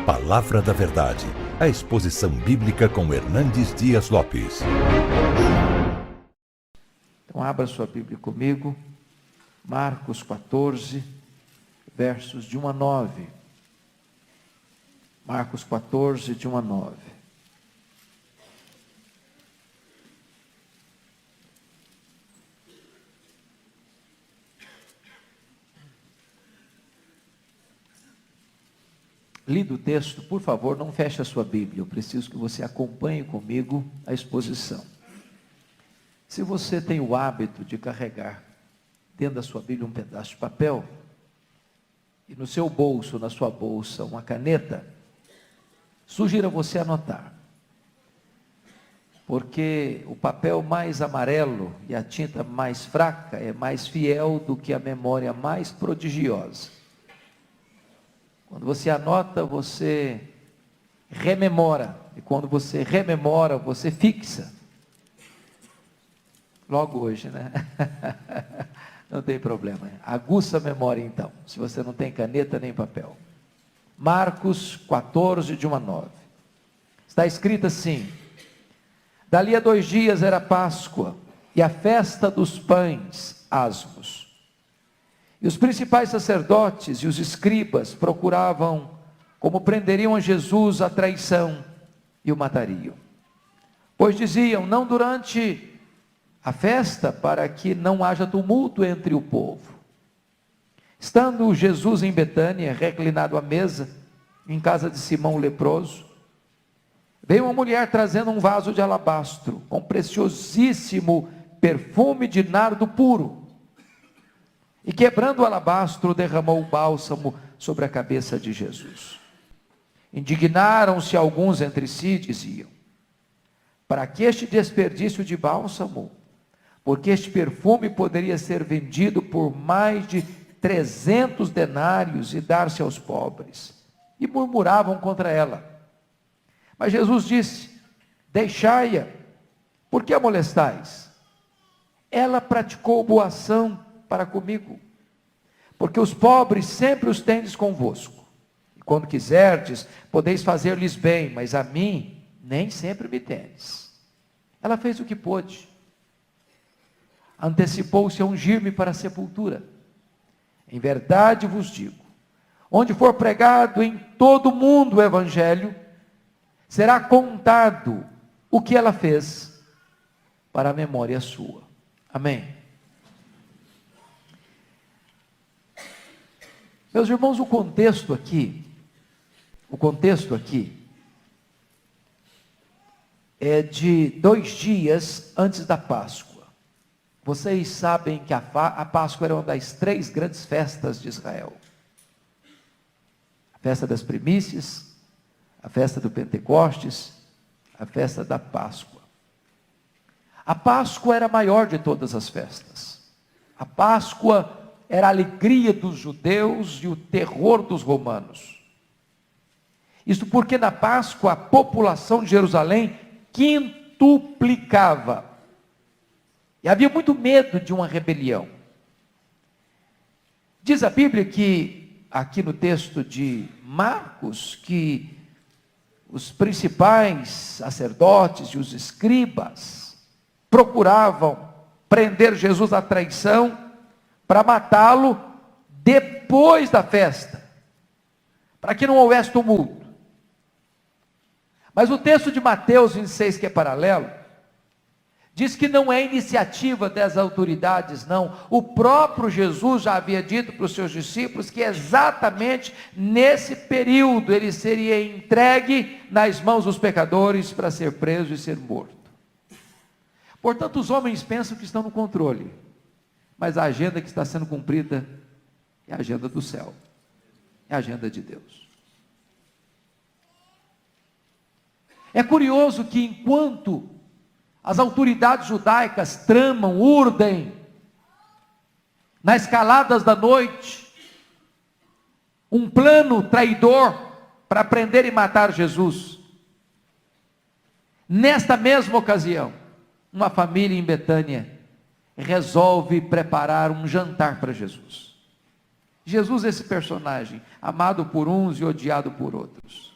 Palavra da Verdade, a exposição bíblica com Hernandes Dias Lopes. Então abra sua Bíblia comigo, Marcos 14, versos de 1 a 9. Marcos 14, de 1 a 9. Lido o texto, por favor, não feche a sua Bíblia. Eu preciso que você acompanhe comigo a exposição. Se você tem o hábito de carregar dentro da sua Bíblia um pedaço de papel, e no seu bolso, na sua bolsa, uma caneta, sugiro a você anotar. Porque o papel mais amarelo e a tinta mais fraca é mais fiel do que a memória mais prodigiosa. Quando você anota, você rememora. E quando você rememora, você fixa. Logo hoje, né? Não tem problema. Aguça a memória então, se você não tem caneta nem papel. Marcos 14, de 1 a 9. Está escrito assim: dali a 2 dias era Páscoa, e a festa dos pães asmos. E os principais sacerdotes e os escribas procuravam como prenderiam a Jesus à traição e o matariam. Pois diziam: não durante a festa, para que não haja tumulto entre o povo. Estando Jesus em Betânia, reclinado à mesa, em casa de Simão o leproso, veio uma mulher trazendo um vaso de alabastro, com preciosíssimo perfume de nardo puro, e quebrando o alabastro, derramou o bálsamo sobre a cabeça de Jesus. Indignaram-se alguns entre si, diziam: para que este desperdício de bálsamo? Porque este perfume poderia ser vendido por mais de 300 denários e dar-se aos pobres. E murmuravam contra ela. Mas Jesus disse: deixai-a, por que a molestais? Ela praticou boa ação para comigo, porque os pobres sempre os tendes convosco, e quando quiserdes, podeis fazer-lhes bem, mas a mim nem sempre me tendes. Ela fez o que pôde, antecipou-se a ungir-me para a sepultura. Em verdade vos digo, onde for pregado em todo o mundo o evangelho, será contado o que ela fez para a memória sua. Amém. Meus irmãos, o contexto aqui é de 2 dias antes da Páscoa. Vocês sabem que a Páscoa era uma das 3 grandes festas de Israel. A festa das primícias, a festa do Pentecostes, a festa da Páscoa. A Páscoa era a maior de todas as festas. A Páscoa era a alegria dos judeus e o terror dos romanos. Isso porque na Páscoa a população de Jerusalém quintuplicava. E havia muito medo de uma rebelião. Diz a Bíblia que, aqui no texto de Marcos, que os principais sacerdotes e os escribas procuravam prender Jesus à traição para matá-lo depois da festa, para que não houvesse tumulto. Mas o texto de Mateus 26, que é paralelo, diz que não é iniciativa das autoridades, não. O próprio Jesus já havia dito para os seus discípulos que exatamente nesse período ele seria entregue nas mãos dos pecadores para ser preso e ser morto. Portanto, os homens pensam que estão no controle, mas a agenda que está sendo cumprida é a agenda do céu, é a agenda de Deus. É curioso que enquanto as autoridades judaicas tramam, urdem, nas caladas da noite, um plano traidor para prender e matar Jesus, nesta mesma ocasião, uma família em Betânia resolve preparar um jantar para Jesus. Jesus, esse personagem, amado por uns e odiado por outros.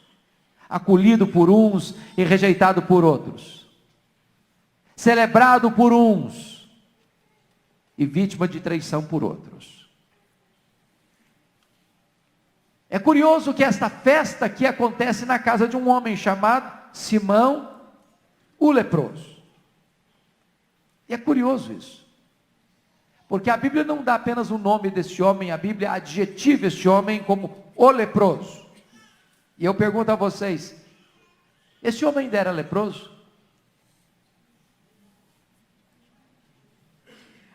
acolhido por uns e rejeitado por outros, celebrado por uns e vítima de traição por outros. É curioso que esta festa aqui acontece na casa de um homem chamado Simão, o leproso. E é curioso isso, porque a Bíblia não dá apenas o nome desse homem, a Bíblia adjetiva este homem como o leproso. E eu pergunto a vocês, esse homem ainda era leproso?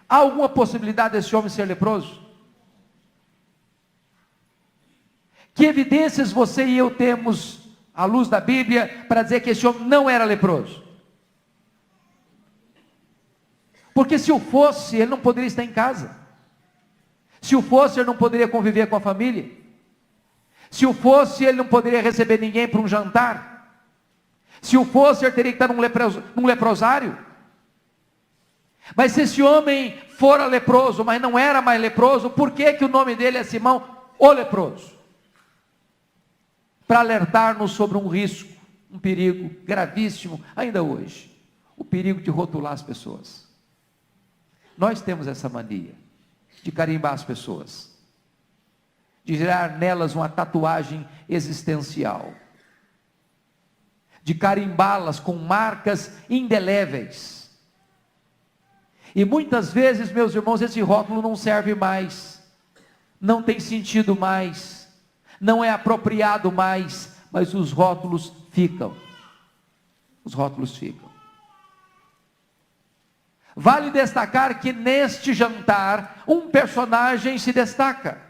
Há alguma possibilidade desse homem ser leproso? Que evidências você e eu temos, à luz da Bíblia, para dizer que esse homem não era leproso? Porque se o fosse, ele não poderia estar em casa. Se o fosse, ele não poderia conviver com a família. Se o fosse, ele não poderia receber ninguém para um jantar. Se o fosse, ele teria que estar num leprosário. Mas se esse homem fora leproso, mas não era mais leproso, por que o nome dele é Simão, o leproso? Para alertar-nos sobre um risco, um perigo gravíssimo, ainda hoje. O perigo de rotular as pessoas. Nós temos essa mania de carimbar as pessoas, de gerar nelas uma tatuagem existencial, de carimbá-las com marcas indeléveis. E muitas vezes, meus irmãos, esse rótulo não serve mais, não tem sentido mais, não é apropriado mais, mas os rótulos ficam. Os rótulos ficam. Vale destacar que neste jantar, um personagem se destaca.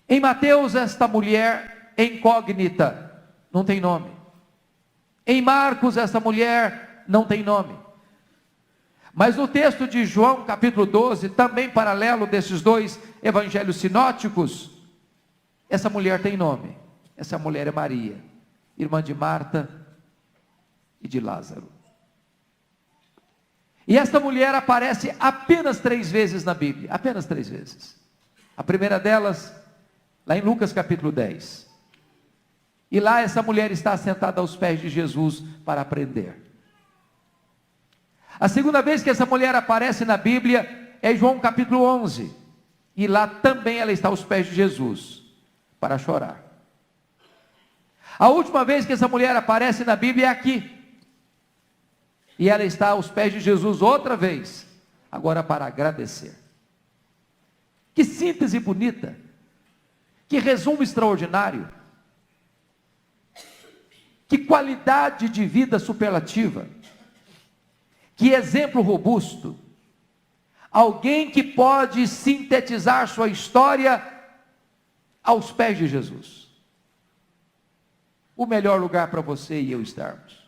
Em Mateus, esta mulher é incógnita, não tem nome. Em Marcos, esta mulher não tem nome. Mas no texto de João, capítulo 12, também paralelo desses dois evangelhos sinóticos, essa mulher tem nome. Essa mulher é Maria, irmã de Marta e de Lázaro. E esta mulher aparece apenas 3 vezes na Bíblia, apenas 3 vezes. A primeira delas, lá em Lucas capítulo 10. E lá essa mulher está sentada aos pés de Jesus para aprender. A segunda vez que essa mulher aparece na Bíblia é em João capítulo 11. E lá também ela está aos pés de Jesus para chorar. A última vez que essa mulher aparece na Bíblia é aqui. E ela está aos pés de Jesus outra vez, agora para agradecer. Que síntese bonita, que resumo extraordinário, que qualidade de vida superlativa, que exemplo robusto, alguém que pode sintetizar sua história aos pés de Jesus. O melhor lugar para você e eu estarmos.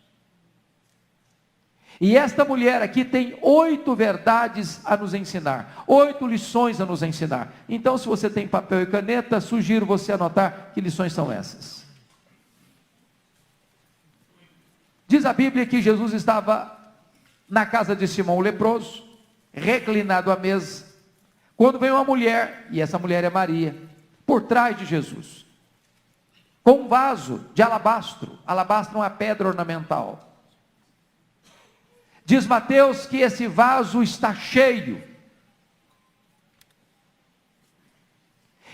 E esta mulher aqui tem 8 verdades a nos ensinar, 8 lições a nos ensinar. Então, se você tem papel e caneta, sugiro você anotar que lições são essas. Diz a Bíblia que Jesus estava na casa de Simão o leproso, reclinado à mesa, quando veio uma mulher, e essa mulher é Maria, por trás de Jesus, com um vaso de alabastro. Alabastro é uma pedra ornamental. Diz Mateus que esse vaso está cheio.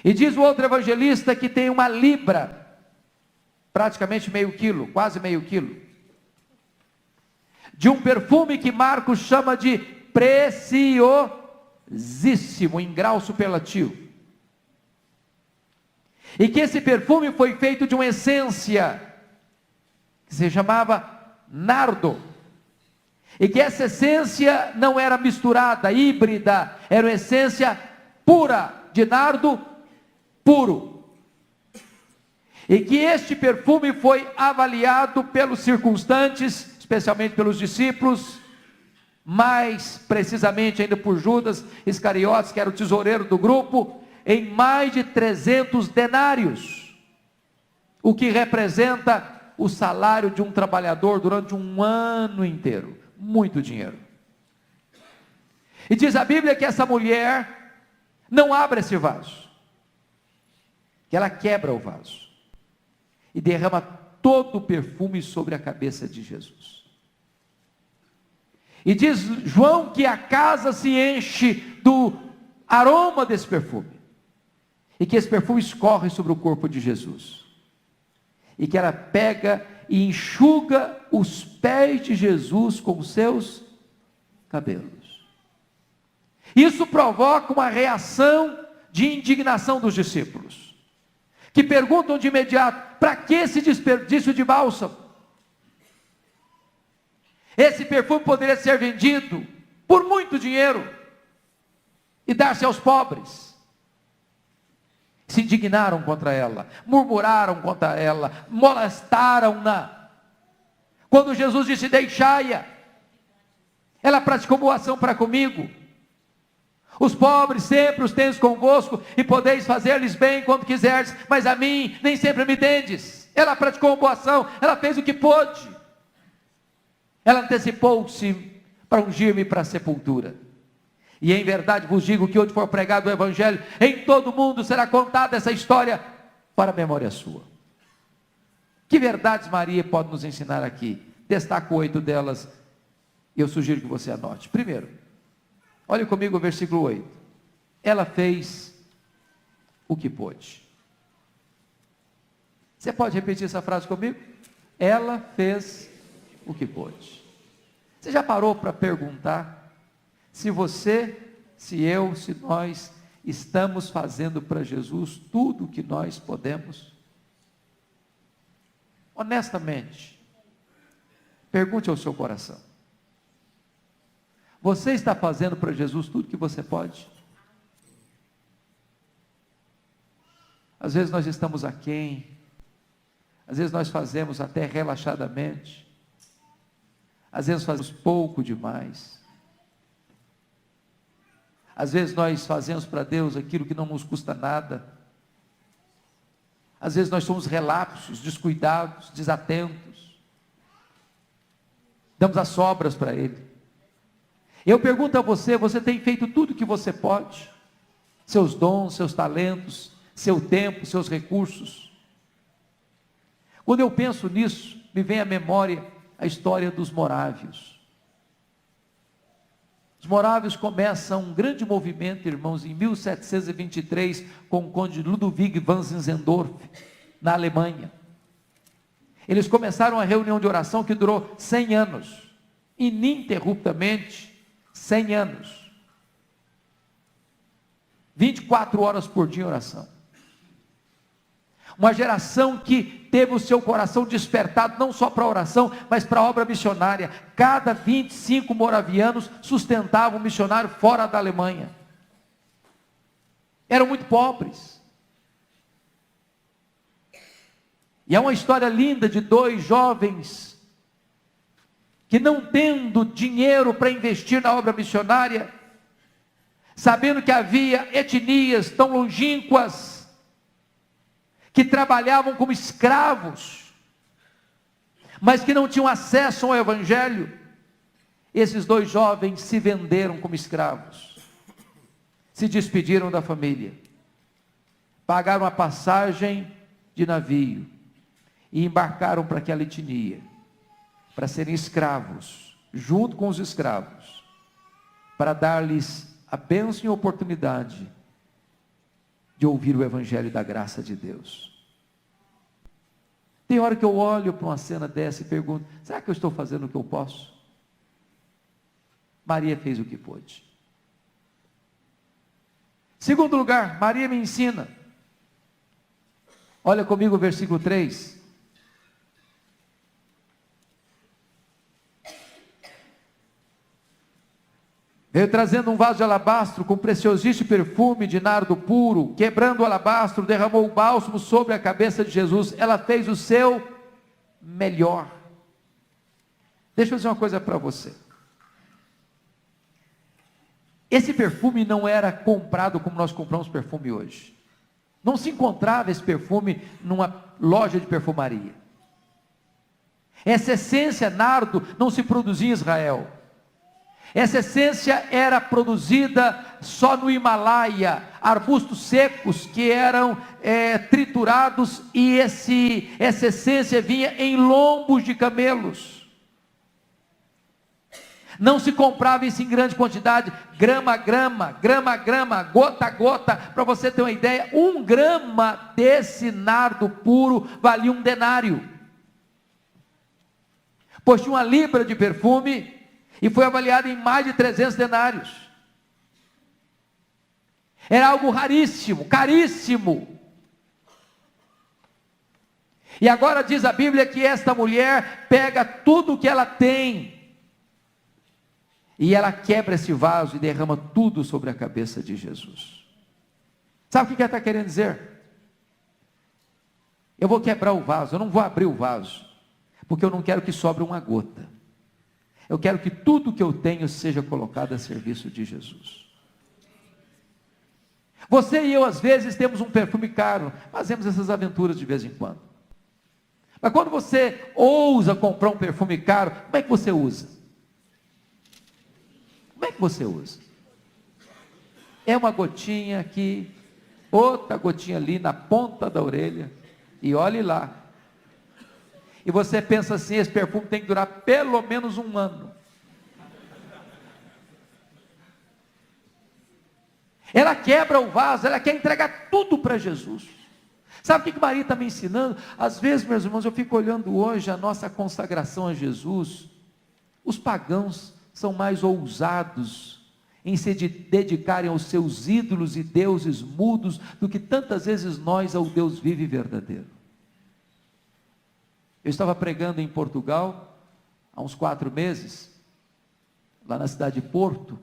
E diz o outro evangelista que tem uma libra, praticamente meio quilo, quase meio quilo, de um perfume que Marcos chama de preciosíssimo, em grau superlativo. E que esse perfume foi feito de uma essência, que se chamava nardo. E que essa essência não era misturada, híbrida, era uma essência pura, de nardo puro. E que este perfume foi avaliado pelos circunstantes, especialmente pelos discípulos, mais precisamente ainda por Judas Iscariotes, que era o tesoureiro do grupo, em mais de 300 denários, o que representa o salário de um trabalhador durante um ano inteiro. Muito dinheiro. E diz a Bíblia que essa mulher não abre esse vaso, que ela quebra o vaso, e derrama todo o perfume sobre a cabeça de Jesus. E diz João que a casa se enche do aroma desse perfume, e que esse perfume escorre sobre o corpo de Jesus, e que ela pega e enxuga os pés de Jesus com os seus cabelos. Isso provoca uma reação de indignação dos discípulos, que perguntam de imediato: para que esse desperdício de bálsamo? Esse perfume poderia ser vendido por muito dinheiro e dar-se aos pobres. Se indignaram contra ela, murmuraram contra ela, molestaram-na. Quando Jesus disse: deixai-a, ela praticou boa ação para comigo. Os pobres sempre os tendes convosco, e podeis fazer-lhes bem quando quiserdes, mas a mim nem sempre me tendes. Ela praticou uma boa ação, ela fez o que pôde. Ela antecipou-se para ungir-me para a sepultura. E em verdade vos digo que onde for pregado o Evangelho, em todo o mundo será contada essa história para a memória sua. Que verdades Maria pode nos ensinar aqui? Destaco 8 delas, e eu sugiro que você anote. Primeiro, olhe comigo o versículo 8. Ela fez o que pôde. Você pode repetir essa frase comigo? Ela fez o que pôde. Você já parou para perguntar se você, se eu, se nós estamos fazendo para Jesus tudo o que nós podemos? Honestamente, pergunte ao seu coração: você está fazendo para Jesus tudo o que você pode? Às vezes nós estamos aquém, às vezes nós fazemos até relaxadamente, às vezes fazemos pouco demais. Às vezes nós fazemos para Deus aquilo que não nos custa nada. Às vezes nós somos relapsos, descuidados, desatentos. Damos as sobras para Ele. Eu pergunto a você: você tem feito tudo o que você pode? Seus dons, seus talentos, seu tempo, seus recursos. Quando eu penso nisso, me vem à memória a história dos morávios. Os morávios começam um grande movimento, irmãos, em 1723, com o conde Ludwig von Zinzendorf, na Alemanha. Eles começaram uma reunião de oração que durou 100 anos, ininterruptamente, 100 anos. 24 horas por dia em oração. Uma geração que teve o seu coração despertado, não só para a oração, mas para a obra missionária. Cada 25 moravianos sustentavam um missionário fora da Alemanha. Eram muito pobres. E é uma história linda de 2 jovens, que não tendo dinheiro para investir na obra missionária, sabendo que havia etnias tão longínquas, que trabalhavam como escravos, mas que não tinham acesso ao Evangelho, esses 2 jovens se venderam como escravos, se despediram da família, pagaram a passagem de navio, e embarcaram para aquela etnia, para serem escravos, junto com os escravos, para dar-lhes a bênção e a oportunidade de ouvir o Evangelho da graça de Deus. Tem hora que eu olho para uma cena dessa e pergunto: será que eu estou fazendo o que eu posso? Maria fez o que pôde. Segundo lugar, Maria me ensina. Olha comigo o versículo 3. Veio trazendo um vaso de alabastro com preciosíssimo perfume de nardo puro, quebrando o alabastro, derramou o bálsamo sobre a cabeça de Jesus. Ela fez o seu melhor. Deixa eu dizer uma coisa para você. Esse perfume não era comprado como nós compramos perfume hoje. Não se encontrava esse perfume numa loja de perfumaria. Essa essência nardo não se produzia em Israel. Essa essência era produzida só no Himalaia, arbustos secos que eram triturados, e essa essência vinha em lombos de camelos. Não se comprava isso em grande quantidade, grama a grama, grama a grama, gota a gota. Para você ter uma ideia, 1 grama desse nardo puro valia 1 denário, pois tinha 1 libra de perfume e foi avaliado em mais de 300 denários. Era algo raríssimo, caríssimo. E agora diz a Bíblia que esta mulher pega tudo o que ela tem, e ela quebra esse vaso e derrama tudo sobre a cabeça de Jesus. Sabe o que ela está querendo dizer? Eu vou quebrar o vaso, eu não vou abrir o vaso, porque eu não quero que sobre 1 gota. Eu quero que tudo que eu tenho seja colocado a serviço de Jesus. Você e eu às vezes temos um perfume caro, fazemos essas aventuras de vez em quando. Mas quando você ousa comprar um perfume caro, como é que você usa? Como é que você usa? É uma gotinha aqui, outra gotinha ali na ponta da orelha, e olhe lá. E você pensa assim, esse perfume tem que durar pelo menos 1 ano. Ela quebra o vaso, ela quer entregar tudo para Jesus. Sabe o que Maria está me ensinando? Às vezes, meus irmãos, eu fico olhando hoje a nossa consagração a Jesus. Os pagãos são mais ousados em se dedicarem aos seus ídolos e deuses mudos, do que tantas vezes nós ao Deus vivo e verdadeiro. Eu estava pregando em Portugal, há uns 4 meses, lá na cidade de Porto,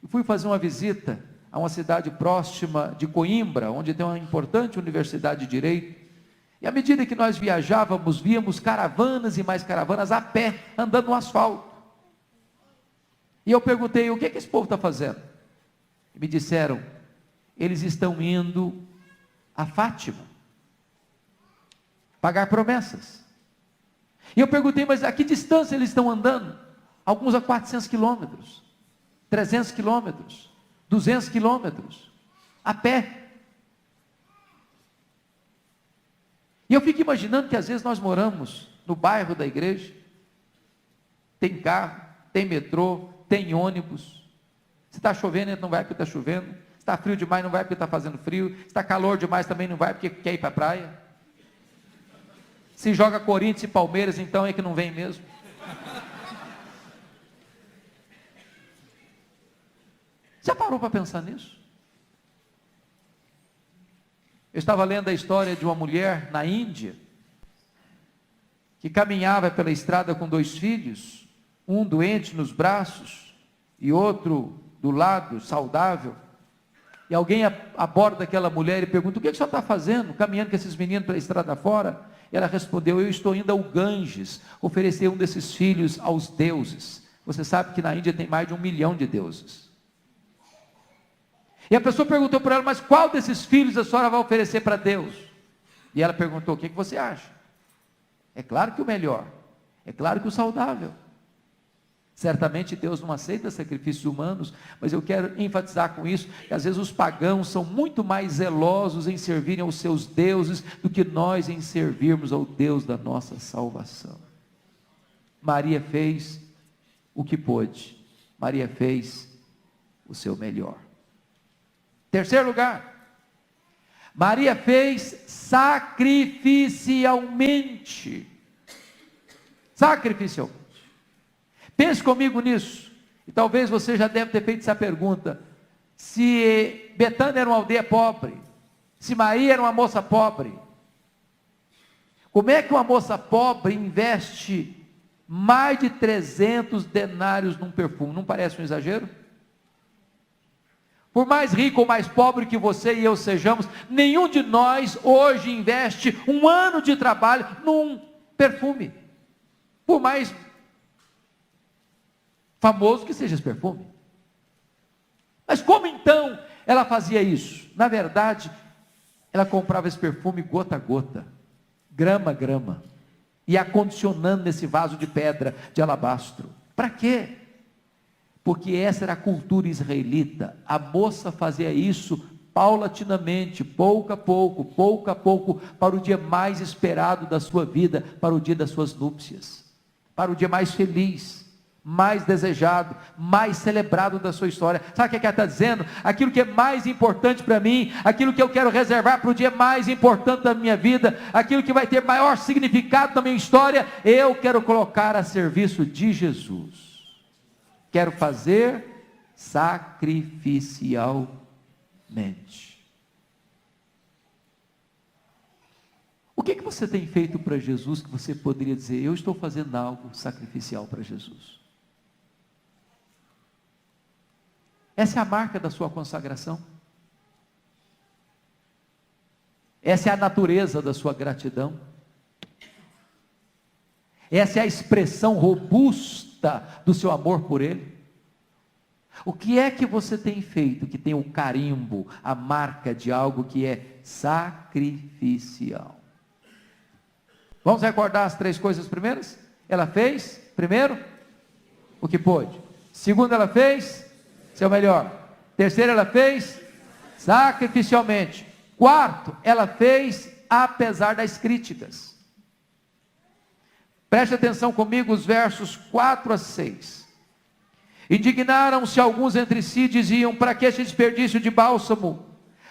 e fui fazer uma visita a uma cidade próxima de Coimbra, onde tem uma importante universidade de Direito, e à medida que nós viajávamos, víamos caravanas e mais caravanas a pé, andando no asfalto, e eu perguntei, o que esse povo está fazendo? E me disseram, eles estão indo a Fátima, pagar promessas. E eu perguntei, mas a que distância eles estão andando? Alguns a 400 quilômetros, 300 quilômetros, 200 quilômetros, a pé. E eu fico imaginando que às vezes nós moramos no bairro da igreja, tem carro, tem metrô, tem ônibus. Se está chovendo, não vai porque está chovendo. Se está frio demais, não vai porque está fazendo frio. Se está calor demais, também não vai porque quer ir para a praia. Se joga Corinthians e Palmeiras, então é que não vem mesmo. Já parou para pensar nisso? Eu estava lendo a história de uma mulher na Índia, que caminhava pela estrada com 2 filhos, um doente nos braços, e outro do lado, saudável, e alguém aborda aquela mulher e pergunta, o que a senhora está fazendo, caminhando com esses meninos pela estrada fora? E ela respondeu, eu estou indo ao Ganges, oferecer um desses filhos aos deuses. Você sabe que na Índia tem mais de 1 milhão de deuses. E a pessoa perguntou para ela, mas qual desses filhos a senhora vai oferecer para Deus? E ela perguntou, o que você acha? É claro que o melhor, é claro que o saudável. Certamente Deus não aceita sacrifícios humanos, mas eu quero enfatizar com isso, que às vezes os pagãos são muito mais zelosos em servirem aos seus deuses, do que nós em servirmos ao Deus da nossa salvação. Maria fez o que pôde, Maria fez o seu melhor. Terceiro lugar, Maria fez sacrificialmente. Sacrificialmente. Pense comigo nisso, e talvez você já deve ter feito essa pergunta, se Betânia era uma aldeia pobre, se Maria era uma moça pobre, como é que uma moça pobre investe mais de 300 denários num perfume? Não parece um exagero? Por mais rico ou mais pobre que você e eu sejamos, nenhum de nós hoje investe 1 ano de trabalho num perfume, por mais famoso que seja esse perfume. Mas como então ela fazia isso? Na verdade, ela comprava esse perfume gota a gota, grama a grama, e acondicionando nesse vaso de pedra de alabastro. Para quê? porque essa era a cultura israelita. A moça fazia isso paulatinamente, pouco a pouco, para o dia mais esperado da sua vida, para o dia das suas núpcias, para o dia mais feliz, mais desejado, mais celebrado da sua história. Sabe o que ela está dizendo? Aquilo que é mais importante para mim, aquilo que eu quero reservar para o dia mais importante da minha vida, aquilo que vai ter maior significado na minha história, eu quero colocar a serviço de Jesus. Quero fazer sacrificialmente. O que você tem feito para Jesus que você poderia dizer, eu estou fazendo algo sacrificial para Jesus? Essa é a marca da sua consagração. Essa é a natureza da sua gratidão. Essa é a expressão robusta do seu amor por Ele. O que é que você tem feito que tem o carimbo, a marca de algo que é sacrificial? Vamos recordar as 3 coisas primeiras? Ela fez, primeiro, o que pôde. Segundo, ela fez seu melhor. Terceiro, ela fez sacrificialmente. Quarto, ela fez apesar das críticas. Preste atenção comigo, os versos 4 a 6. Indignaram-se alguns entre si, diziam, para que este desperdício de bálsamo?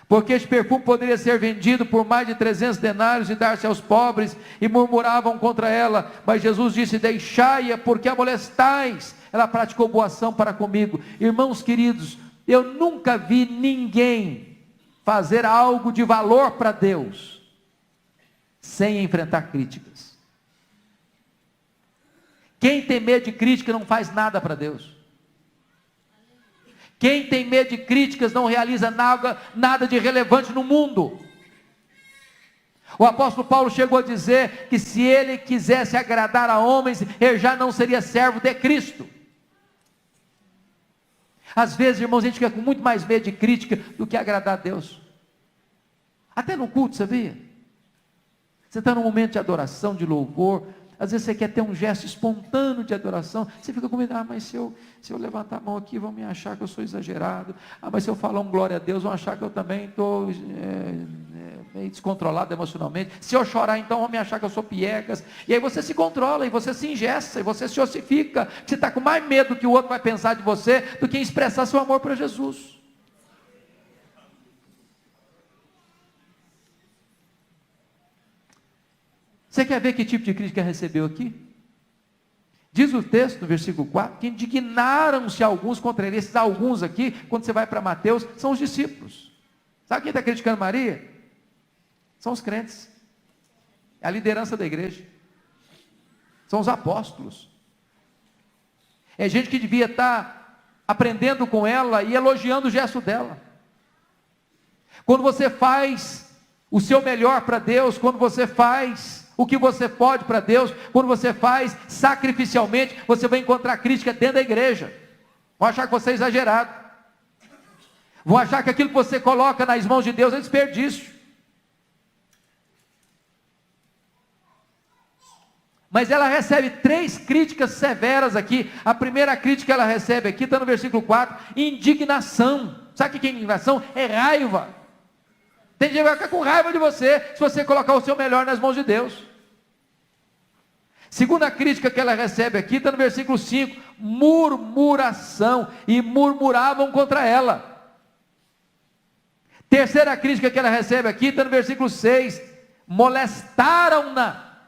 Porque este perfume poderia ser vendido por mais de 300 denários e dar-se aos pobres, e murmuravam contra ela. Mas Jesus disse, deixai-a, porque a molestais. Ela praticou boa ação para comigo. Irmãos queridos, eu nunca vi ninguém fazer algo de valor para Deus, sem enfrentar críticas. Quem tem medo de crítica não faz nada para Deus. Quem tem medo de críticas não realiza nada de relevante no mundo. O apóstolo Paulo chegou a dizer que se ele quisesse agradar a homens, ele já não seria servo de Cristo. Às vezes, irmãos, a gente fica com muito mais medo de crítica do que agradar a Deus. Até no culto, sabia? Você está num momento de adoração, de louvor. Às vezes você quer ter um gesto espontâneo de adoração, você fica com medo, mas se eu levantar a mão aqui, vão me achar que eu sou exagerado, mas se eu falar um glória a Deus, vão achar que eu também estou meio descontrolado emocionalmente, se eu chorar então, vão me achar que eu sou piegas, e aí você se controla, e você se ingessa, e você se ossifica, você está com mais medo que o outro vai pensar de você, do que em expressar seu amor para Jesus. Você quer ver que tipo de crítica recebeu aqui? Diz o texto, no versículo 4, que indignaram-se alguns contra ele. Esses alguns aqui, quando você vai para Mateus, são os discípulos. Sabe quem está criticando Maria? São os crentes. É a liderança da igreja. São os apóstolos. É gente que devia estar aprendendo com ela e elogiando o gesto dela. Quando você faz o seu melhor para Deus, quando você faz o que você pode para Deus, quando você faz sacrificialmente, você vai encontrar crítica dentro da igreja. Vão achar que você é exagerado. Vão achar que aquilo que você coloca nas mãos de Deus é desperdício. Mas ela recebe 3 críticas severas aqui. A primeira crítica que ela recebe aqui, está no versículo 4, indignação. Sabe o que é indignação? É raiva. Tem gente que vai ficar com raiva de você, se você colocar o seu melhor nas mãos de Deus. Segunda crítica que ela recebe aqui, está no versículo 5, murmuração, e murmuravam contra ela. Terceira crítica que ela recebe aqui, está no versículo 6, molestaram-na.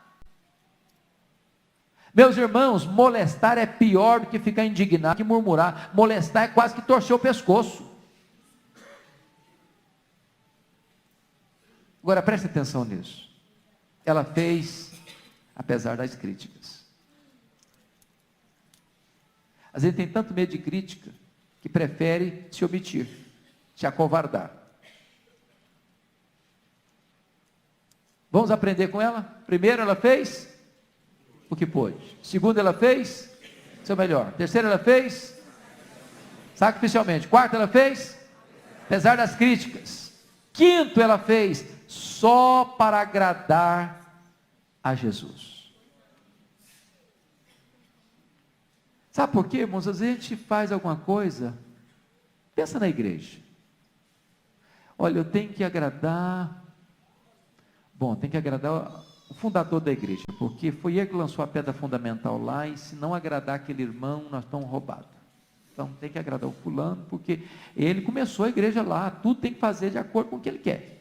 Meus irmãos, molestar é pior do que ficar indignado, que murmurar. Molestar é quase que torcer o pescoço. Agora preste atenção nisso. Ela fez apesar das críticas. Às vezes tem tanto medo de crítica que prefere se omitir, se acovardar. Vamos aprender com ela? Primeiro, ela fez o que pôde. Segundo, ela fez seu melhor. Terceiro, ela fez sacrificialmente. Quarto, ela fez apesar das críticas. Quinto, ela fez só para agradar a Jesus. Sabe por quê, irmãos? Às vezes a gente faz alguma coisa, pensa na igreja. Olha, eu tenho que agradar, tem que agradar o fundador da igreja, porque foi ele que lançou a pedra fundamental lá, e se não agradar aquele irmão, nós estamos roubados. Então tem que agradar o fulano, porque ele começou a igreja lá, tudo tem que fazer de acordo com o que ele quer.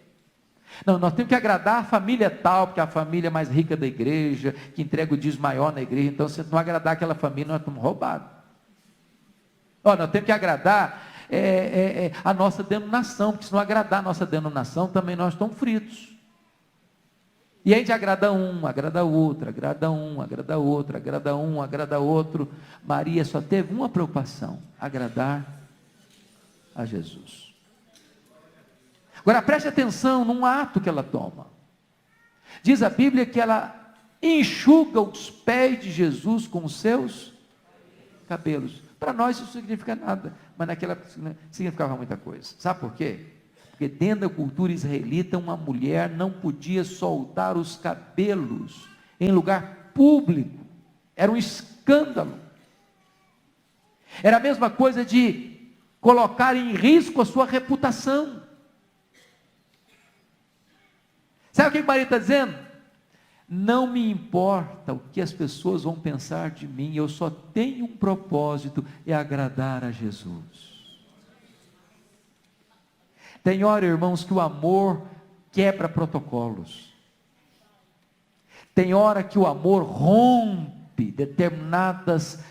Não, nós temos que agradar a família tal, porque é a família mais rica da igreja, que entrega o dízimo maior na igreja, então se não agradar aquela família, nós estamos roubados. Nós temos que agradar a nossa denominação, porque se não agradar a nossa denominação, também nós estamos fritos. E a gente agrada um, agrada outro, agrada um, agrada outro, agrada um, agrada outro. Maria só teve uma preocupação: agradar a Jesus. Agora preste atenção num ato que ela toma. Diz a Bíblia que ela enxuga os pés de Jesus com os seus cabelos. Para nós isso não significa nada, mas naquela época significava muita coisa. Sabe por quê? Porque dentro da cultura israelita, uma mulher não podia soltar os cabelos em lugar público. Era um escândalo. Era a mesma coisa de colocar em risco a sua reputação. Sabe o que Maria está dizendo? Não me importa o que as pessoas vão pensar de mim, eu só tenho um propósito, é agradar a Jesus. Tem hora, irmãos, que o amor quebra protocolos. Tem hora que o amor rompe determinadas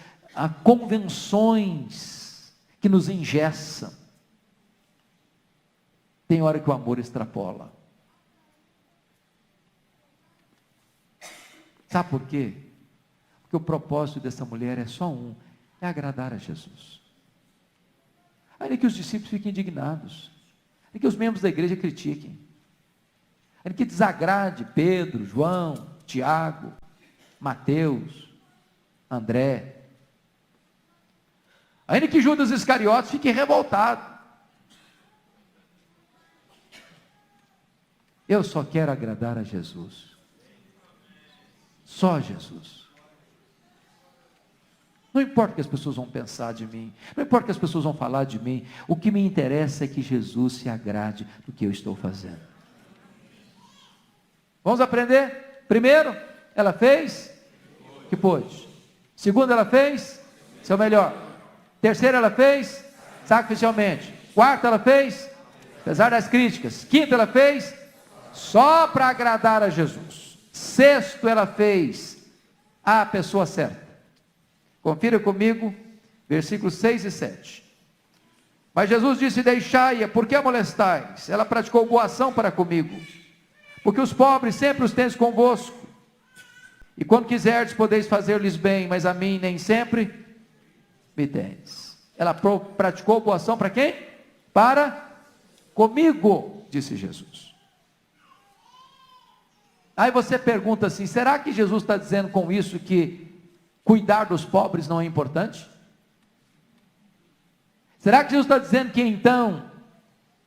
convenções que nos engessam. Tem hora que o amor extrapola. Sabe por quê? Porque o propósito dessa mulher é só um: é agradar a Jesus. Ainda que os discípulos fiquem indignados, ainda que os membros da igreja critiquem, ainda que desagrade Pedro, João, Tiago, Mateus, André, ainda que Judas Iscariotes fique revoltado. Eu só quero agradar a Jesus. Só Jesus. Não importa o que as pessoas vão pensar de mim, não importa o que as pessoas vão falar de mim, o que me interessa é que Jesus se agrade do que eu estou fazendo. Vamos aprender? Primeiro, ela fez o que pôde. Segundo, ela fez seu melhor. Terceiro, ela fez sacrificialmente. Quarto, ela fez apesar das críticas. Quinto, ela fez só para agradar a Jesus. Sexto, ela fez a pessoa certa. Confira comigo, versículos 6 e 7. Mas Jesus disse: deixai-a, por que a molestais? Ela praticou boa ação para comigo, porque os pobres sempre os tendes convosco, e quando quiserdes podeis fazer-lhes bem, mas a mim nem sempre me tendes. Ela praticou boa ação para quem? Para comigo, disse Jesus. Aí você pergunta assim: será que Jesus está dizendo com isso que cuidar dos pobres não é importante? Será que Jesus está dizendo que então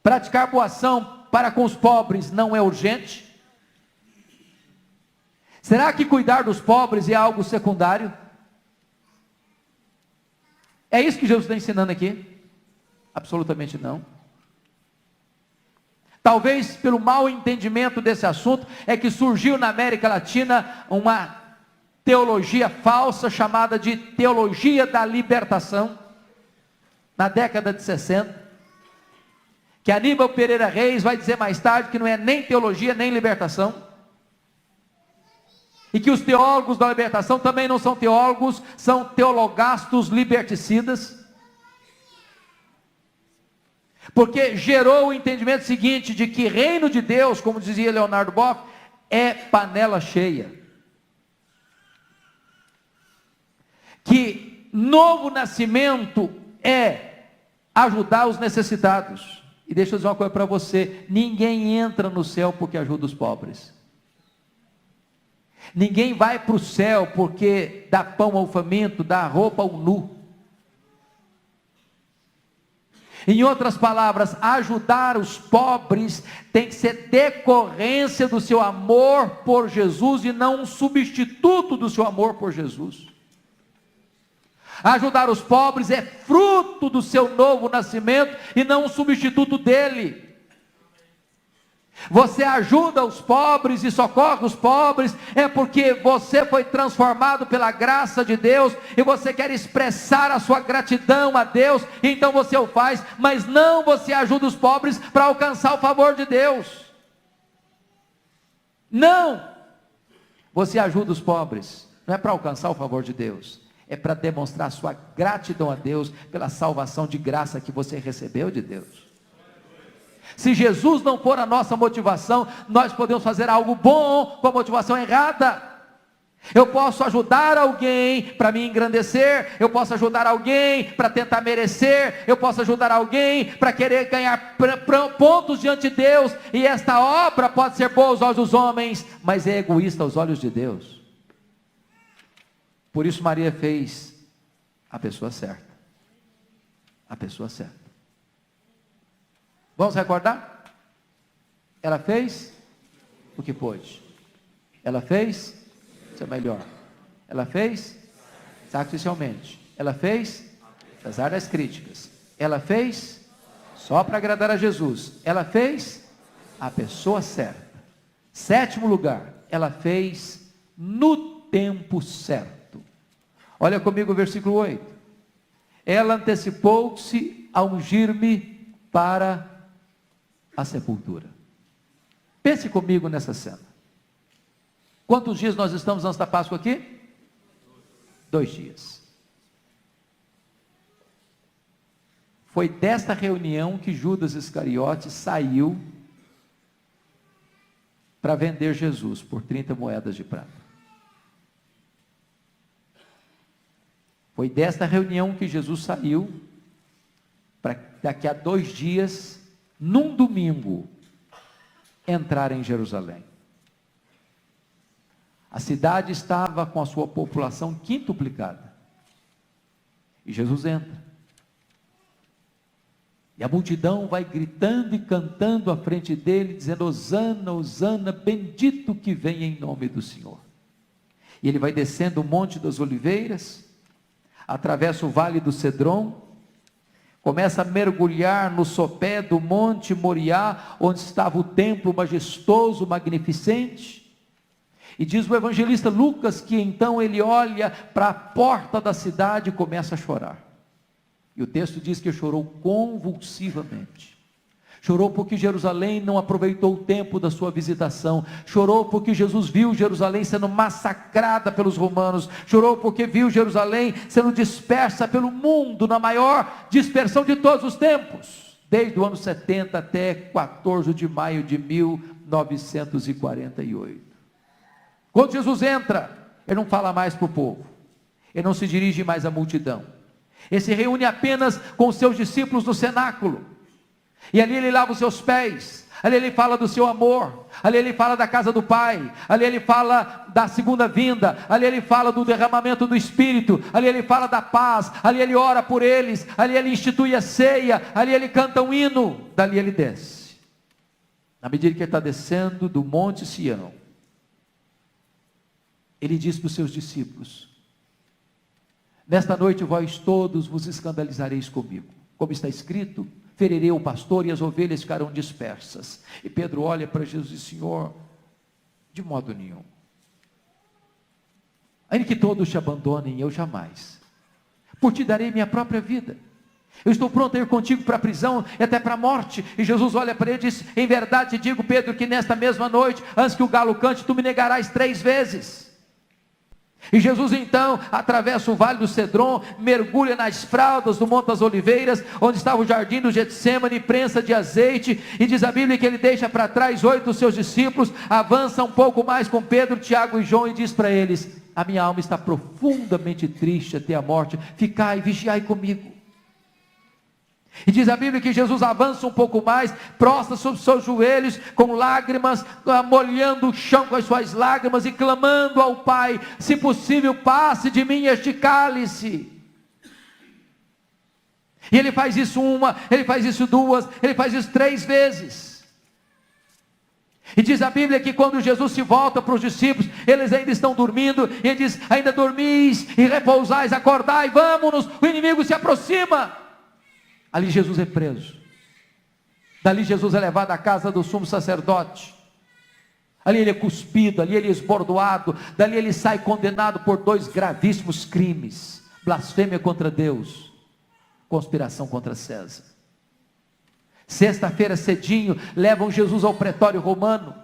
praticar boa ação para com os pobres não é urgente? Será que cuidar dos pobres é algo secundário? É isso que Jesus está ensinando aqui? Absolutamente não. Talvez pelo mau entendimento desse assunto é que surgiu na América Latina uma teologia falsa chamada de teologia da libertação, na década de 60, que Aníbal Pereira Reis vai dizer mais tarde que não é nem teologia nem libertação, e que os teólogos da libertação também não são teólogos, são teologastos liberticidas, porque gerou o entendimento seguinte, de que reino de Deus, como dizia Leonardo Boff, é panela cheia, que novo nascimento é ajudar os necessitados. E deixa eu dizer uma coisa para você: ninguém entra no céu porque ajuda os pobres, ninguém vai para o céu porque dá pão ao faminto, dá roupa ao nu. Em outras palavras, ajudar os pobres tem que ser decorrência do seu amor por Jesus e não um substituto do seu amor por Jesus. Ajudar os pobres é fruto do seu novo nascimento e não um substituto dele. Você ajuda os pobres e socorre os pobres, é porque você foi transformado pela graça de Deus, e você quer expressar a sua gratidão a Deus, então você o faz, mas não você ajuda os pobres para alcançar o favor de Deus. Não, você ajuda os pobres, não é para alcançar o favor de Deus, é para demonstrar a sua gratidão a Deus, pela salvação de graça que você recebeu de Deus. Se Jesus não for a nossa motivação, nós podemos fazer algo bom com a motivação errada. Eu posso ajudar alguém para me engrandecer, eu posso ajudar alguém para tentar merecer, eu posso ajudar alguém para querer ganhar pontos diante de Deus, e esta obra pode ser boa aos olhos dos homens, mas é egoísta aos olhos de Deus. Por isso Maria fez a pessoa certa. A pessoa certa. Vamos recordar? Ela fez o que pôde. Ela fez, isso é melhor. Ela fez sacrificialmente. Ela fez, apesar das críticas. Ela fez só para agradar a Jesus. Ela fez a pessoa certa. Sétimo lugar, ela fez no tempo certo. Olha comigo o versículo 8. Ela antecipou-se a ungir-me para a sepultura. Pense comigo nessa cena. Quantos dias nós estamos antes da Páscoa aqui? 2 dias. Foi desta reunião que Judas Iscariote saiu para vender Jesus por 30 moedas de prata. Foi desta reunião que Jesus saiu para daqui a 2 dias, num domingo, entrar em Jerusalém. A cidade estava com a sua população quintuplicada. E Jesus entra. E a multidão vai gritando e cantando à frente dele, dizendo: Hosana, Hosana, bendito que vem em nome do Senhor. E ele vai descendo o Monte das Oliveiras, atravessa o Vale do Cedron, começa a mergulhar no sopé do Monte Moriá, onde estava o templo majestoso, magnificente. E diz o evangelista Lucas que então ele olha para a porta da cidade e começa a chorar. E o texto diz que chorou convulsivamente. Chorou porque Jerusalém não aproveitou o tempo da sua visitação. Chorou porque Jesus viu Jerusalém sendo massacrada pelos romanos. Chorou porque viu Jerusalém sendo dispersa pelo mundo, na maior dispersão de todos os tempos, desde o ano 70 até 14 de maio de 1948. Quando Jesus entra, ele não fala mais para o povo, ele não se dirige mais à multidão, ele se reúne apenas com os seus discípulos no cenáculo. E ali ele lava os seus pés, ali ele fala do seu amor, ali ele fala da casa do Pai, ali ele fala da segunda vinda, ali ele fala do derramamento do Espírito, ali ele fala da paz, ali ele ora por eles, ali ele institui a ceia, ali ele canta um hino, dali ele desce. Na medida que ele está descendo do Monte Sião, ele diz para os seus discípulos: nesta noite vós todos vos escandalizareis comigo, como está escrito: ferirei o pastor e as ovelhas ficarão dispersas. E Pedro olha para Jesus e diz: Senhor, de modo nenhum. Ainda que todos te abandonem, eu jamais. Por ti darei minha própria vida. Eu estou pronto a ir contigo para a prisão e até para a morte. E Jesus olha para ele e diz: em verdade te digo, Pedro, que nesta mesma noite, antes que o galo cante, tu me negarás 3 vezes. E Jesus então atravessa o Vale do Cedron, mergulha nas fraldas do Monte das Oliveiras, onde estava o jardim do Getsêmani, prensa de azeite, e diz a Bíblia que ele deixa para trás 8 dos seus discípulos, avança um pouco mais com Pedro, Tiago e João e diz para eles: a minha alma está profundamente triste até a morte, ficai, vigiai comigo. E diz a Bíblia que Jesus avança um pouco mais, prostra sobre os seus joelhos, com lágrimas, molhando o chão com as suas lágrimas, e clamando ao Pai: se possível, passe de mim este cálice. E ele faz isso 1, ele faz isso 2, ele faz isso 3 vezes. E diz a Bíblia que quando Jesus se volta para os discípulos, eles ainda estão dormindo, e ele diz: ainda dormis e repousais, acordai, vamos-nos, o inimigo se aproxima. Ali Jesus é preso, dali Jesus é levado à casa do sumo sacerdote, ali ele é cuspido, ali ele é esbordoado, dali ele sai condenado por 2 gravíssimos crimes: blasfêmia contra Deus, conspiração contra César. Sexta-feira cedinho, levam Jesus ao pretório romano.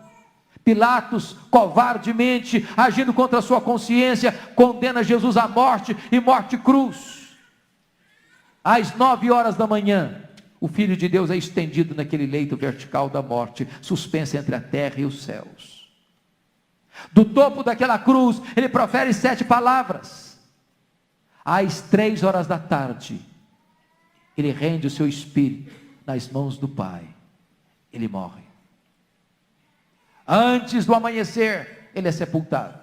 Pilatos, covardemente, agindo contra a sua consciência, condena Jesus à morte, e morte de cruz. Às 9 horas da manhã, o Filho de Deus é estendido naquele leito vertical da morte, suspenso entre a terra e os céus. Do topo daquela cruz, ele profere 7 palavras. Às 3 horas da tarde, ele rende o seu espírito nas mãos do Pai, ele morre. Antes do amanhecer, ele é sepultado.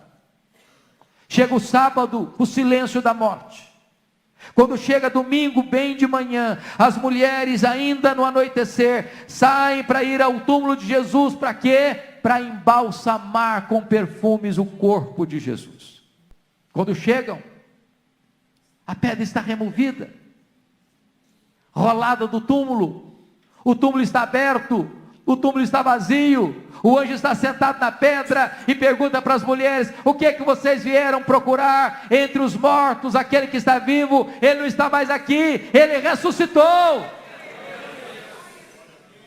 Chega o sábado, o silêncio da morte. Quando chega domingo, bem de manhã, as mulheres ainda no anoitecer, saem para ir ao túmulo de Jesus, para quê? Para embalsamar com perfumes o corpo de Jesus. Quando chegam, a pedra está removida, rolada do túmulo, o túmulo está aberto, o túmulo está vazio, o anjo está sentado na pedra e pergunta para as mulheres: o que é que vocês vieram procurar entre os mortos? Aquele que está vivo, ele não está mais aqui, ele ressuscitou.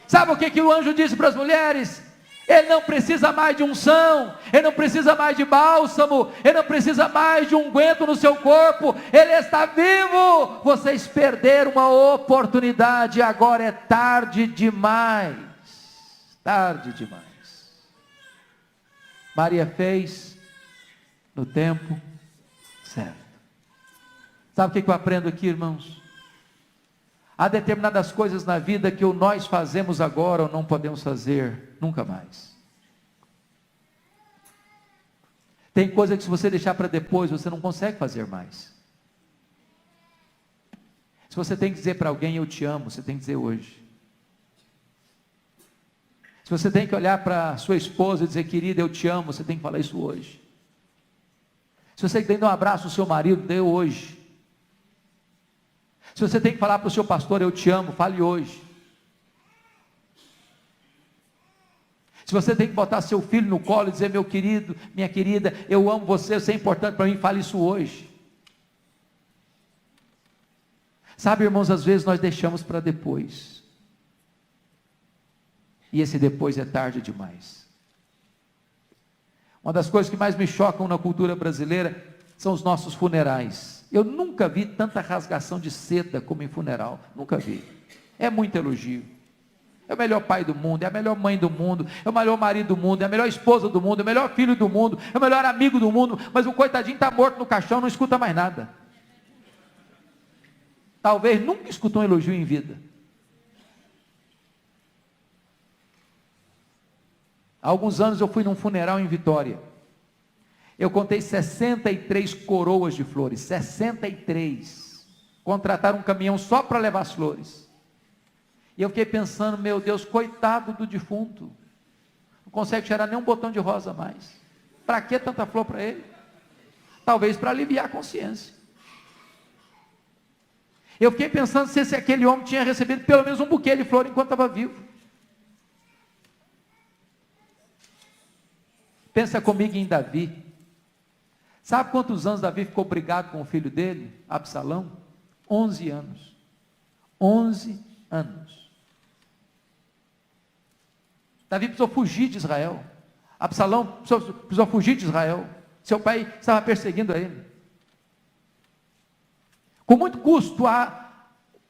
Sabe o que o anjo disse para as mulheres? Ele não precisa mais de unção, ele não precisa mais de bálsamo, ele não precisa mais de unguento no seu corpo, ele está vivo. Vocês perderam uma oportunidade, agora é tarde demais, tarde demais. Maria fez no tempo certo. Sabe o que eu aprendo aqui, irmãos? Há determinadas coisas na vida que ou nós fazemos agora ou não podemos fazer nunca mais. Tem coisa que se você deixar para depois, você não consegue fazer mais. Se você tem que dizer para alguém eu te amo, você tem que dizer hoje. Se você tem que olhar para sua esposa e dizer querida eu te amo, você tem que falar isso hoje. Se você tem que dar um abraço ao seu marido, dê hoje. Se você tem que falar para o seu pastor eu te amo, fale hoje. Se você tem que botar seu filho no colo e dizer meu querido, minha querida, eu amo você, você é importante para mim, fale isso hoje. Sabe, irmãos, às vezes nós deixamos para depois, e esse depois é tarde demais. Uma das coisas que mais me chocam na cultura brasileira são os nossos funerais. Eu nunca vi tanta rasgação de seda como em funeral, nunca vi. É muito elogio. É o melhor pai do mundo, é a melhor mãe do mundo, é o melhor marido do mundo, é a melhor esposa do mundo, é o melhor filho do mundo, é o melhor amigo do mundo, mas o coitadinho está morto no caixão, não escuta mais nada. Talvez nunca escutou um elogio em vida. Há alguns anos eu fui num funeral em Vitória. Eu contei 63 coroas de flores, 63. Contrataram um caminhão só para levar as flores. E eu fiquei pensando, meu Deus, coitado do defunto. Não consegue cheirar nem um botão de rosa mais. Para que tanta flor para ele? Talvez para aliviar a consciência. Eu fiquei pensando se aquele homem tinha recebido pelo menos um buquê de flor enquanto estava vivo. Pensa comigo em Davi. Sabe quantos anos Davi ficou brigado com o filho dele, Absalão? 11 anos. 11 anos. Davi precisou fugir de Israel. Absalão precisou fugir de Israel. Seu pai estava perseguindo a ele. Com muito custo,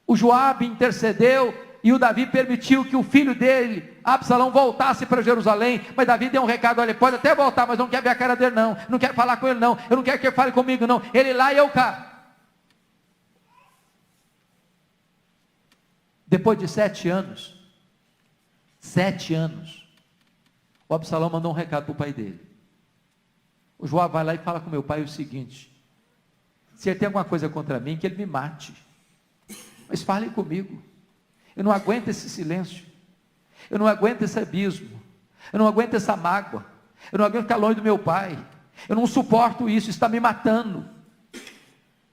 o Joabe intercedeu e o Davi permitiu que o filho dele, Absalão, voltasse para Jerusalém. Mas Davi deu um recado: olha, pode até voltar, mas não quero ver a cara dele não. Não quero falar com ele não. Eu não quero que ele fale comigo não. Ele lá e eu cá. Depois de 7 anos, o Absalão mandou um recado para o pai dele. O Joabe vai lá e fala com meu pai o seguinte: se ele tem alguma coisa contra mim, que ele me mate, mas fale comigo. Eu não aguento esse silêncio, eu não aguento esse abismo. Eu não aguento essa mágoa. Eu não aguento ficar longe do meu pai. Eu não suporto isso, está me matando.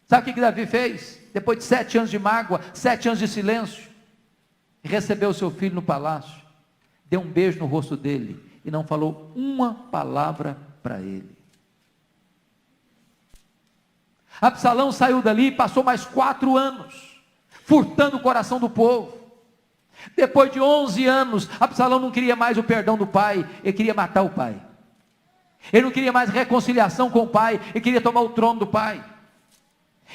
Sabe o que Davi fez? Depois de 7 anos de mágoa, 7 anos de silêncio, recebeu o seu filho no palácio, deu um beijo no rosto dele e não falou uma palavra para ele. Absalão saiu dali e passou mais 4 anos, furtando o coração do povo. Depois de 11 anos, Absalão não queria mais o perdão do pai, ele queria matar o pai. Ele não queria mais reconciliação com o pai, ele queria tomar o trono do pai.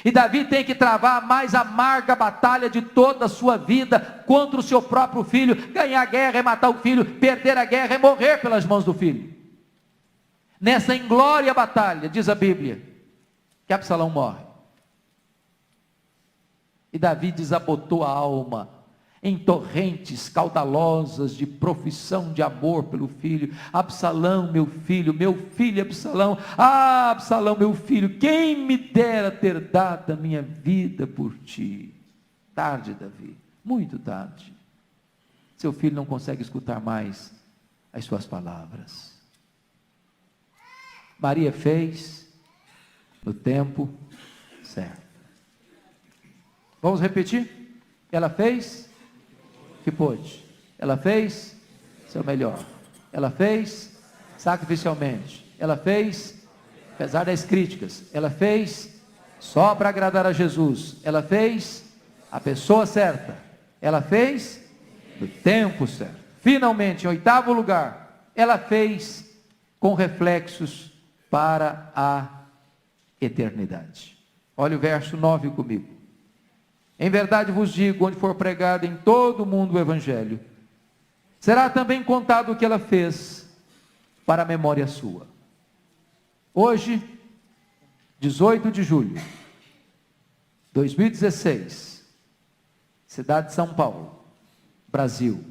E Davi tem que travar a mais amarga batalha de toda a sua vida contra o seu próprio filho. Ganhar a guerra é matar o filho, perder a guerra é morrer pelas mãos do filho. Nessa inglória batalha, diz a Bíblia, que Absalão morre. E Davi desabotou a alma em torrentes caudalosas de profissão de amor pelo filho. Absalão, meu filho Absalão, Absalão, meu filho, quem me dera ter dado a minha vida por ti. Tarde, Davi, muito tarde. Seu filho não consegue escutar mais as suas palavras. Maria fez no tempo certo. Vamos repetir? Ela fez que pôde. Ela fez seu melhor. Ela fez sacrificialmente. Ela fez, apesar das críticas, ela fez só para agradar a Jesus. Ela fez a pessoa certa. Ela fez no tempo certo. Finalmente, em 8º lugar, ela fez com reflexos para a eternidade. Olha o verso 9 comigo. Em verdade vos digo, onde for pregado em todo o mundo o Evangelho, será também contado o que ela fez para a memória sua. Hoje, 18 de julho, 2016, cidade de São Paulo, Brasil,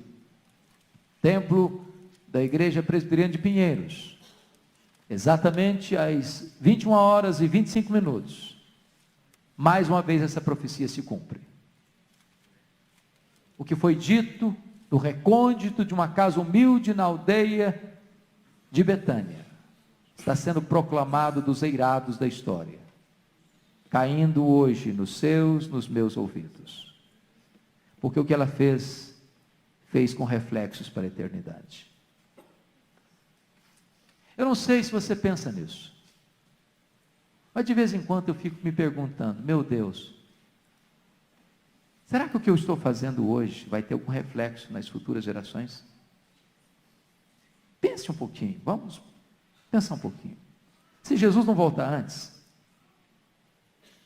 templo da Igreja Presbiteriana de Pinheiros, exatamente às 21h25, mais uma vez essa profecia se cumpre. O que foi dito do recôndito de uma casa humilde na aldeia de Betânia, está sendo proclamado dos eirados da história, caindo hoje nos seus, nos meus ouvidos, porque o que ela fez com reflexos para a eternidade. Eu não sei se você pensa nisso, mas de vez em quando eu fico me perguntando, meu Deus, será que o que eu estou fazendo hoje vai ter algum reflexo nas futuras gerações? Pense um pouquinho, vamos pensar um pouquinho. Se Jesus não voltar antes,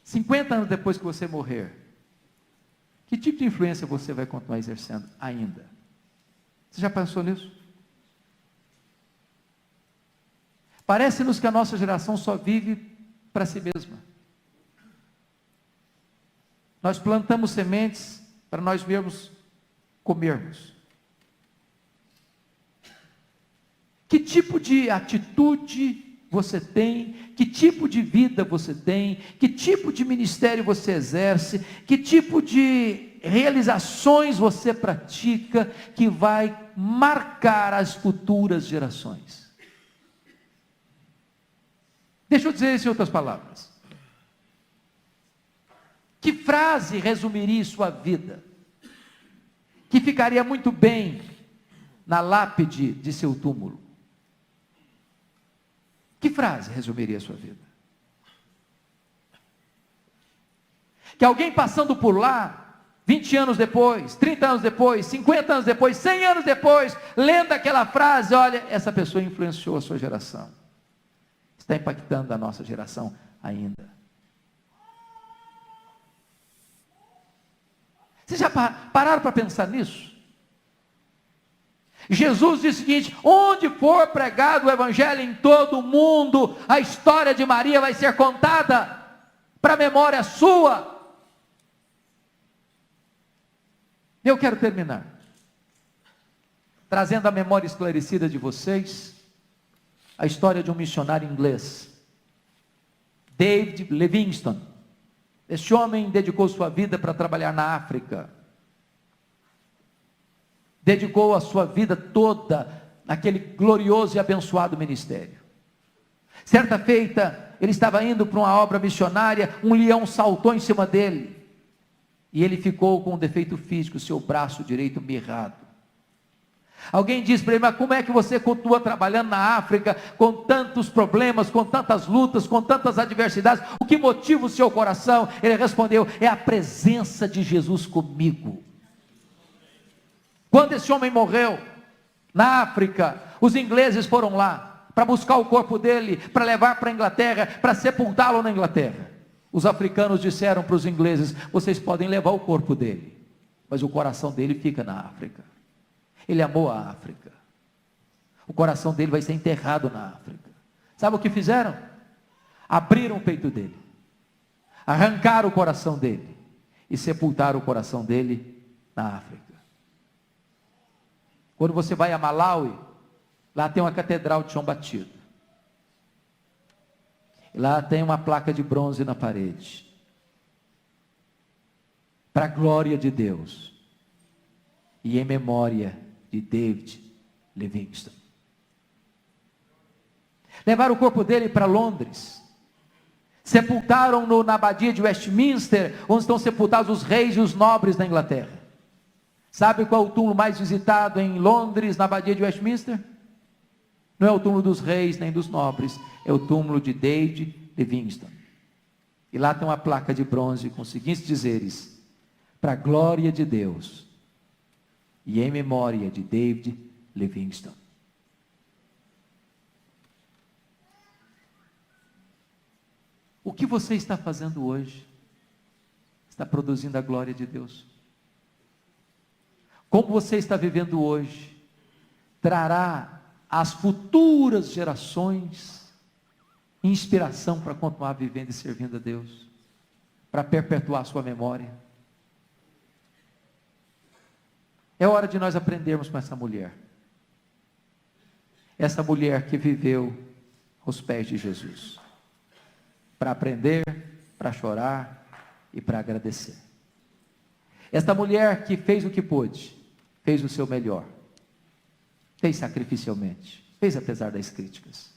50 anos depois que você morrer, que tipo de influência você vai continuar exercendo ainda? Você já pensou nisso? Parece-nos que a nossa geração só vive para si mesma. Nós plantamos sementes para nós mesmos comermos. Que tipo de atitude você tem? Que tipo de vida você tem? Que tipo de ministério você exerce? Que tipo de realizações você pratica que vai marcar as futuras gerações? Deixa eu dizer isso em outras palavras. Que frase resumiria sua vida? Que ficaria muito bem na lápide de seu túmulo? Que frase resumiria sua vida? Que alguém passando por lá, 20 anos depois, 30 anos depois, 50 anos depois, 100 anos depois, lendo aquela frase, olha, essa pessoa influenciou a sua geração. Está impactando a nossa geração ainda. Vocês já pararam para pensar nisso? Jesus disse o seguinte: onde for pregado o Evangelho em todo o mundo, a história de Maria vai ser contada para a memória sua. Eu quero terminar trazendo a memória esclarecida de vocês a história de um missionário inglês, David Livingstone. Este homem dedicou sua vida para trabalhar na África, dedicou a sua vida toda naquele glorioso e abençoado ministério. Certa feita, ele estava indo para uma obra missionária, um leão saltou em cima dele, e ele ficou com um defeito físico, seu braço direito mirrado. Alguém disse para ele: mas como é que você continua trabalhando na África, com tantos problemas, com tantas lutas, com tantas adversidades, o que motiva o seu coração? Ele respondeu: é a presença de Jesus comigo. Quando esse homem morreu, na África, os ingleses foram lá, para buscar o corpo dele, para levar para a Inglaterra, para sepultá-lo na Inglaterra. Os africanos disseram para os ingleses: vocês podem levar o corpo dele, mas o coração dele fica na África. Ele amou a África, o coração dele vai ser enterrado na África. Sabe o que fizeram? Abriram o peito dele, arrancaram o coração dele, e sepultaram o coração dele na África. Quando você vai a Malawi, lá tem uma catedral de chão batido, lá tem uma placa de bronze na parede, para a glória de Deus, e em memória de David Livingstone. Levaram o corpo dele para Londres, sepultaram-no na abadia de Westminster, onde estão sepultados os reis e os nobres da Inglaterra. Sabe qual é o túmulo mais visitado em Londres, na abadia de Westminster? Não é o túmulo dos reis nem dos nobres, é o túmulo de David Livingstone. E lá tem uma placa de bronze com os seguintes dizeres: para a glória de Deus e em memória de David Livingstone. O que você está fazendo hoje está produzindo a glória de Deus? Como você está vivendo hoje trará às futuras gerações inspiração para continuar vivendo e servindo a Deus, para perpetuar a sua memória. É hora de nós aprendermos com essa mulher que viveu aos pés de Jesus, para aprender, para chorar e para agradecer. Esta mulher que fez o que pôde, fez o seu melhor, fez sacrificialmente, fez apesar das críticas,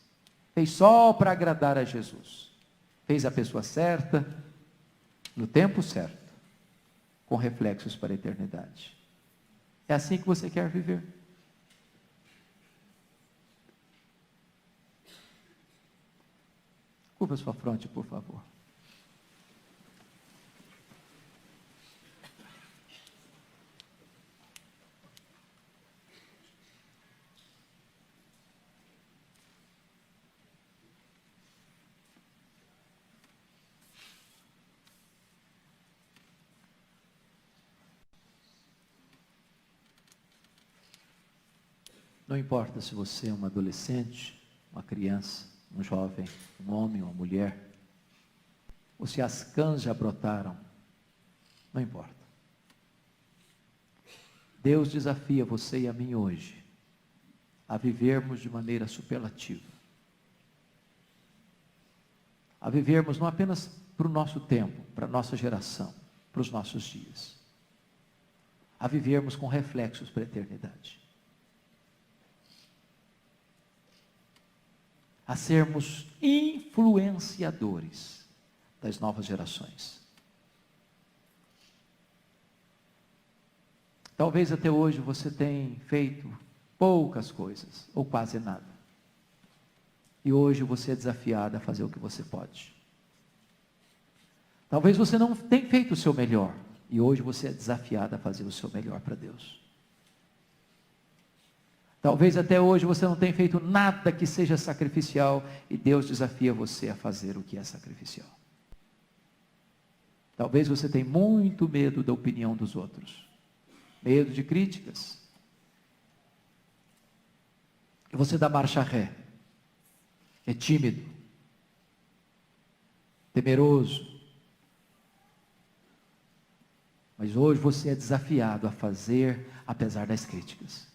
fez só para agradar a Jesus, fez a pessoa certa, no tempo certo, com reflexos para a eternidade. É assim que você quer viver? Curva sua fronte, por favor. Não importa se você é um adolescente, uma criança, um jovem, um homem, uma mulher, ou se as cãs já brotaram, não importa. Deus desafia você e a mim hoje a vivermos de maneira superlativa, a vivermos não apenas para o nosso tempo, para a nossa geração, para os nossos dias, a vivermos com reflexos para a eternidade, a sermos influenciadores das novas gerações. Talvez até hoje você tenha feito poucas coisas, ou quase nada. E hoje você é desafiado a fazer o que você pode. Talvez você não tenha feito o seu melhor, e hoje você é desafiado a fazer o seu melhor para Deus. Talvez até hoje você não tenha feito nada que seja sacrificial, e Deus desafia você a fazer o que é sacrificial. Talvez você tenha muito medo da opinião dos outros, medo de críticas, e você dá marcha ré, é tímido, temeroso, mas hoje você é desafiado a fazer apesar das críticas.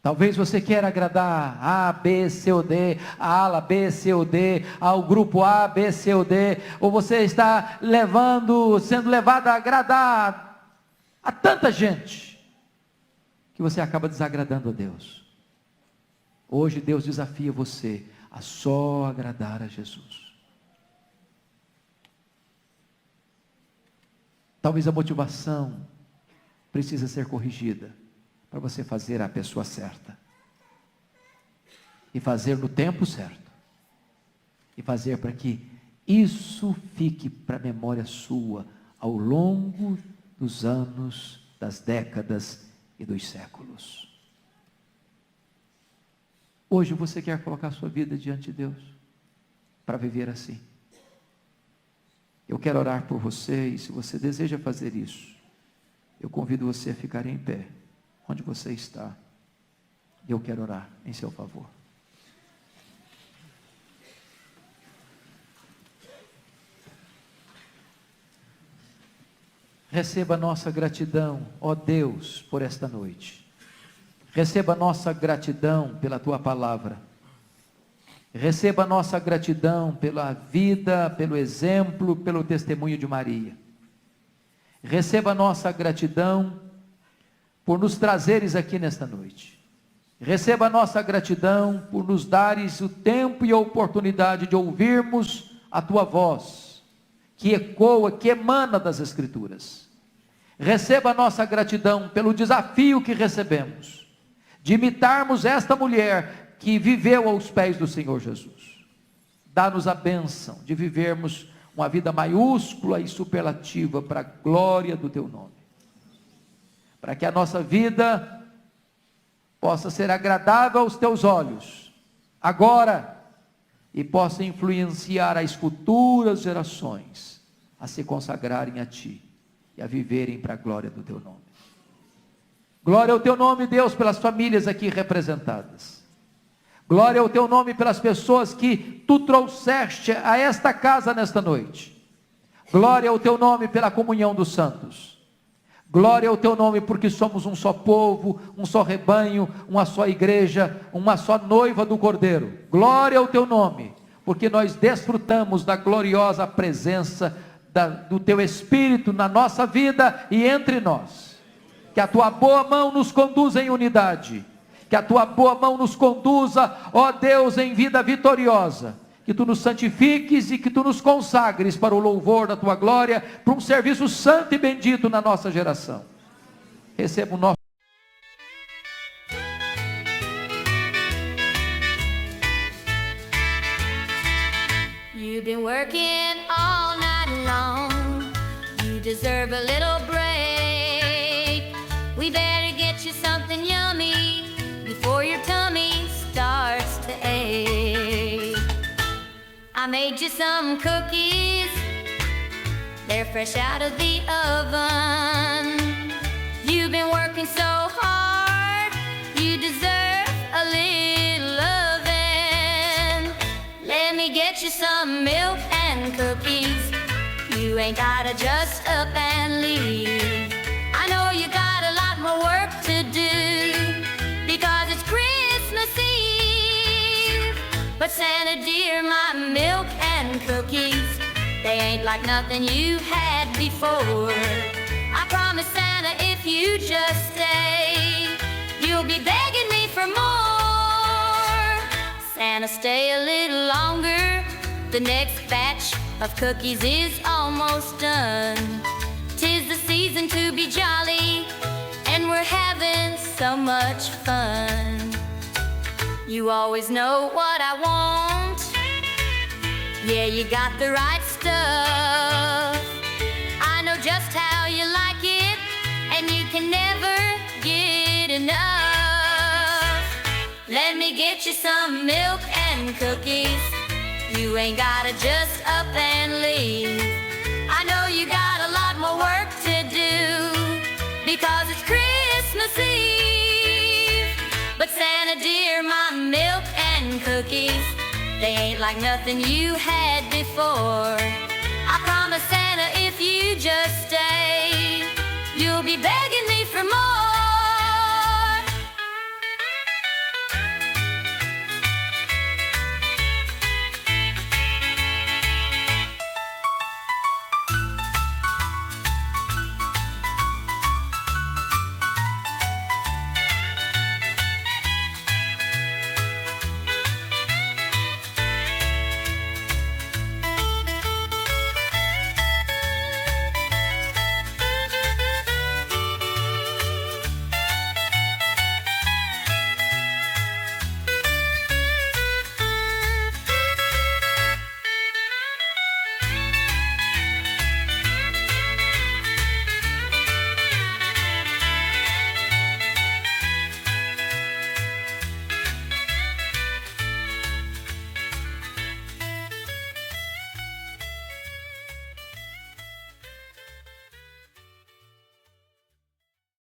Talvez você queira agradar A, B, C ou D, a ala B, C ou D, ao grupo A, B, C ou D, ou você está sendo levado a agradar a tanta gente, que você acaba desagradando a Deus. Hoje Deus desafia você a só agradar a Jesus. Talvez a motivação precisa ser corrigida para você fazer a pessoa certa. E fazer no tempo certo. E fazer para que isso fique para a memória sua ao longo dos anos, das décadas e dos séculos. Hoje você quer colocar a sua vida diante de Deus para viver assim. Eu quero orar por você, e se você deseja fazer isso, eu convido você a ficar em pé, onde você está. Eu quero orar em seu favor. Receba a nossa gratidão, ó Deus, por esta noite. Receba a nossa gratidão pela Tua palavra. Receba a nossa gratidão pela vida, pelo exemplo, pelo testemunho de Maria. Receba a nossa gratidão por nos trazeres aqui nesta noite. Receba a nossa gratidão por nos dares o tempo e a oportunidade de ouvirmos a Tua voz, que ecoa, que emana das Escrituras. Receba a nossa gratidão pelo desafio que recebemos, de imitarmos esta mulher que viveu aos pés do Senhor Jesus. Dá-nos a bênção de vivermos uma vida maiúscula e superlativa para a glória do Teu nome. Para que a nossa vida possa ser agradável aos Teus olhos, agora, e possa influenciar as futuras gerações a se consagrarem a Ti e a viverem para a glória do Teu nome. Glória ao Teu nome, Deus, pelas famílias aqui representadas. Glória ao Teu nome pelas pessoas que Tu trouxeste a esta casa nesta noite. Glória ao Teu nome pela comunhão dos santos. Glória ao Teu nome porque somos um só povo, um só rebanho, uma só igreja, uma só noiva do Cordeiro. Glória ao Teu nome, porque nós desfrutamos da gloriosa presença do Teu Espírito na nossa vida e entre nós. Que a Tua boa mão nos conduza em unidade. Que a Tua boa mão nos conduza, ó Deus, em vida vitoriosa. Que Tu nos santifiques e que Tu nos consagres para o louvor da Tua glória, para um serviço santo e bendito na nossa geração. Receba o nosso... You've been working all night long. You deserve a little break. We better get you something yummy before your tummy starts to ache. I made you some cookies. They're fresh out of the oven. You've been working so hard. You deserve a little loving. Let me get you some milk and cookies. You ain't gotta just up and leave. I know you got a lot more work to do, because it's Christmas Eve. But Santa dear, my milk and cookies, they ain't like nothing you had before. I promise Santa, if you just stay, you'll be begging me for more. Santa, stay a little longer. The next batch of cookies is almost done. 'Tis the season to be jolly, and we're having so much fun. You always know what I want. Yeah, you got the right stuff. I know just how you like it, and you can never get enough. Let me get you some milk and cookies. You ain't gotta just up and leave. I know you got a lot more work to do, because it's Christmas Eve. But Santa dear, my milk and cookies, they ain't like nothing you had before. I promise Santa, if you just stay, you'll be begging me for more.